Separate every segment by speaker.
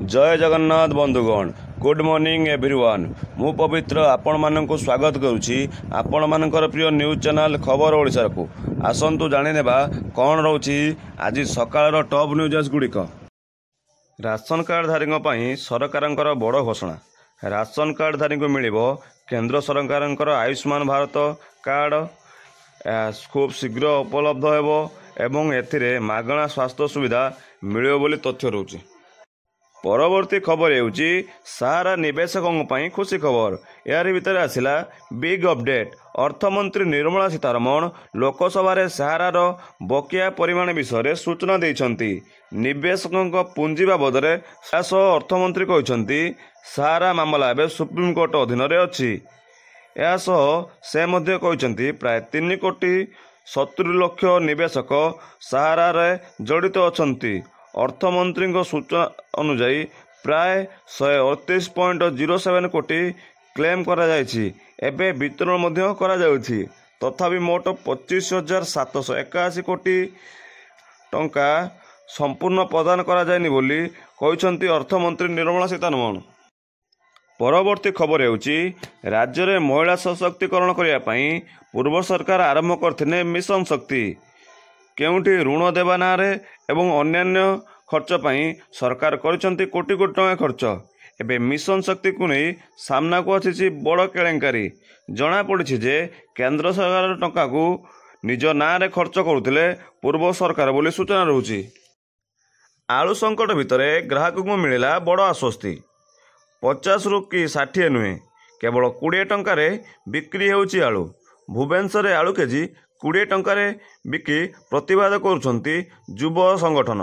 Speaker 1: जय जगन्नाथ बंधुगण good morning everyone मु पवित्र आपण मानक स्वागत करुछि आपण मानकर प्रिय न्यूज चैनल खबर ओडिशा को आसंतु जानि नेबा कौन रोची आज सकाळ टॉप न्यूज गुड़िक। राशन कार्डधारी पई सरकारंकर बड़ घोषणा। राशन कार्डधारी को मिलिबो केंद्र सरकारंकर आयुष्मान भारत कार्ड खूब शीघ्र उपलब्ध हेबो एवं एथिरे मागणा स्वास्थ्य सुविधा मिलिबो बोली तथ्य रहउछि। परवर्ती खबर हेउछि सारा निवेशकों पई खुशी खबर। यार भितर आसिला बिग अपडेट। अर्थमंत्री निर्मला सीतारमण लोकसभा सारार बकिया परिमाण विषय सूचना देइछंती। निवेशकों पुंजी बाबद अर्थमंत्री कहते सारा मामला एवं सुप्रीम कोर्ट अधीन अच्छी। से मध्य कहते प्राय 3 कोटी 70 लाख निवेशक सारार जड़ित अच्छा। अर्थमंत्री सूचना अनुजाई प्राय 138.07 कोटी क्लेम करा जायछि। एबे वितरण मध्य करा जाउछि। तथापि मोट 25,781 कोटी टंका संपूर्ण प्रदान करा जायनि बोली कहिसंती अर्थमंत्री निर्मला सीतारमण। परवर्ती खबर हेउछि राज्य में महिला सशक्तिकरण करने पई पूर्व सरकार आरंभ करथिने मिशन शक्ति। केउंठी ऋण देवा नारे एवं अन्यान्य खर्च पई सरकार करिसंती कोटी कोटी टंका खर्च। एबे मिशन शक्ति को नहीं सामना को आछि बड़ केलेंकारी। जना पड़ी जे केंद्र सरकार टंका को निज नारे खर्च करुथिले पूर्व सरकार बोली सूचना रहउछि। आलू संकट भितर ग्राहक को मिलिला बड़ आश्वस्ति। 50 रु कि 60 नुहे केवल 20 टंकार बिक्री होउछि आलू। भुवनेश्वर आलू केजी 20 टंकार बिकी प्रतिवाद करुछंती युव संगठन।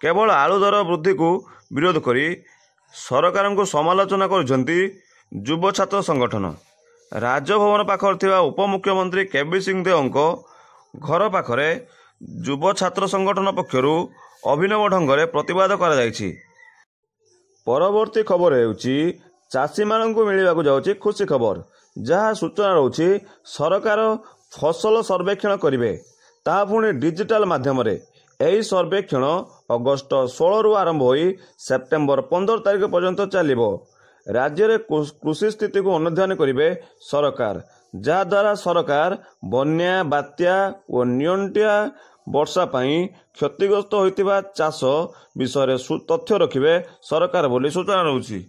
Speaker 1: केवल आलू दर वृद्धि को विरोध करी सरकार को समालोचना करुछंती युव छात्र संगठन। राजभवन पाखर थिबा उपमुख्यमंत्री केबी सिंह देओ घर पाखरे युव छात्र संगठन पक्षरु अभिनव ढंगरे प्रतिवाद करा जायछि। परवर्ती खबर हेउछि चाषी माननकु मिलिबाकु जाउछि खुशी खबर। जहाँ सूचना रहउछि सरकार फसल सर्वेक्षण करिवे ता पुणी डिजिटल माध्यम रे। एही सर्वेक्षण अगस्त 16 रु आरंभ होई सेप्टेम्बर 15 तारिख पर्यंत चलिबो। राज्य रे कृषि स्थिति को अनुध्यान करिवे सरकार, जहा द्वारा सरकार बन्या बात्या और नियंत्रिया वर्षा पई क्षतिग्रस्त होइतिबा चाष विषय तथ्य रखिवे सरकार बोली सूचना रहउछि।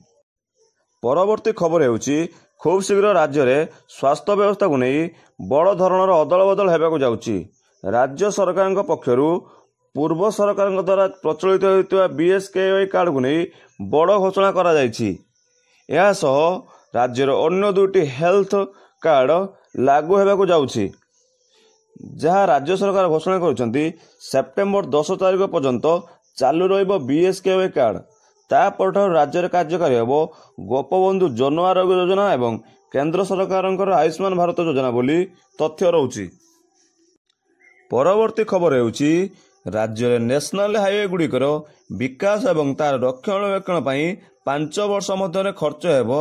Speaker 1: परवर्ती खबर हेउछि खूब शीघ्र राज्य रे स्वास्थ्य व्यवस्था को नहीं बड़ धरणर अदल बदल हेबाकु जाउछि। राज्य सरकार पक्षरु पूर्व सरकार द्वारा प्रचलित होइतिबा बीएसकेवाई कार्ड को नहीं बड़ घोषणा करा जायछि। या सह राज्यर अन्य 2टी हेल्थ कार्ड लागू हेबाकु जाउछि, जहाँ राज्य सरकार घोषणा करुछंती सेप्टेम्बर 10 तारिख पर्यंत चालू रहिबो बीएसकेवाई कार्ड। तापर राज्य में कार्यकारी हेबो गोपबंधु जन आरोग्य योजना एवं केंद्र सरकार आयुष्मान भारत योजना बोली तथ्य रहउछि। परवर्ती खबर हेउछि राज्य में नेशनल हाईवे गुड़िकर विकास एवं तार रक्षणाबेक्षण पई 5 वर्ष मध्य खर्च हेबो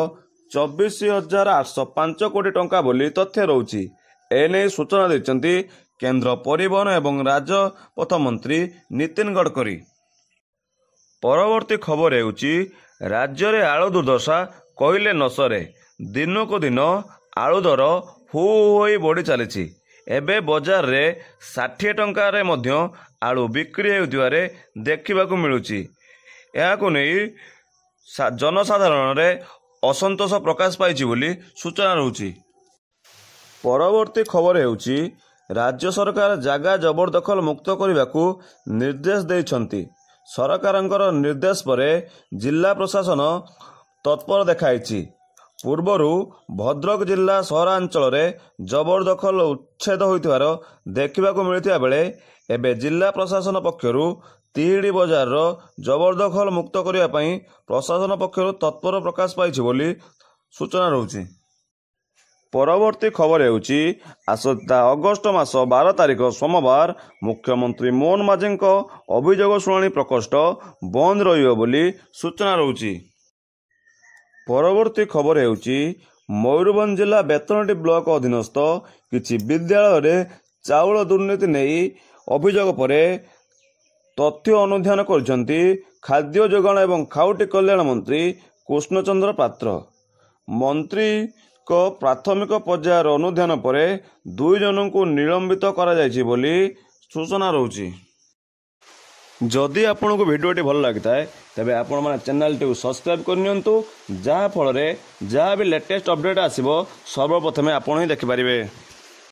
Speaker 1: 24,805 कोटी टंका बोली तथ्य रहउछि। एने सूचना दैछंती केंद्र परिवहन एवं राजपथ मंत्री नितिन गडकरी। परवर्ती खबर हेउछि राज्य में आलू दुर्दशा कहले न सरे। दिन को दिन आलू दर हु होई बढ़ी चली। एबे बाजार रे 60 टंकार मध्य आलू बिक्री हेउतिबारे देखिबाकु मिलुछि। याकु नै जनसाधारण रे असंतोष प्रकाश पाइछि बोली सूचना रहउछि। परवर्ती खबर हेउछि राज्य सरकार जागा जबरदखल मुक्त करने निर्देश देइछंती। सरकारंकर निर्देश पर जिला प्रशासन तत्पर देखाइछि। पूर्वरु भद्रक जिला सहरांचल रे जबरदखल उच्छेद होइतिबार देखिबाकु मिलिथिबा बेले एबे जिला प्रशासन पक्षरु तिहिडी बजार जबरदखल मुक्त करिया पई प्रशासन पक्षरु तत्पर प्रकाश पाइछि बोली सूचना रहउछि। परवर्ती खबर हेउछि आसंता अगस्त मास 12 तारिख सोमवार मुख्यमंत्री मोहन माझीको अभियोग शुणाणी प्रकोष्ठ बंद रहियो बोली सूचना रहउछि। परवर्ती खबर हेउछि मयूरभंज जिला बेतनटी ब्लॉक अधीनस्थ किछि विद्यालय रे चाउल दुर्नीति नहीं अभियोग पर तथ्य अनुध्यान करछंती ଖାଦ୍ୟ ଯୋଗାଣ ଏବଂ ଖାଉଟି କଲ୍ୟାଣ ମନ୍ତ୍ରୀ କୃଷ୍ଣଚନ୍ଦ୍ର ପାତ୍ର। ମନ୍ତ୍ରୀଙ୍କ ପ୍ରାଥମିକ ପର୍ଯ୍ୟାୟର ଅନୁଧ୍ୟାନ ପରେ 2 ଜଣଙ୍କୁ ନିଲମ୍ବିତ କରାଯାଇଛି ବୋଲି ସୂଚନା ରହୁଛି। ଯଦି ଆପଣଙ୍କୁ ଭିଡ଼ିଓଟି ଭଲ ଲାଗିଥାଏ ତେବେ ଆପଣମାନେ ଚ୍ୟାନେଲଟିକୁ ସବସ୍କ୍ରାଇବ୍ କରିନିଅନ୍ତୁ, ଯାହାଫଳରେ ଯାହା ବି ଲେଟେଷ୍ଟ ଅପଡ଼େଟ୍ ଆସିବ ସର୍ବପ୍ରଥମେ ଆପଣ ହିଁ ଦେଖିପାରିବେ।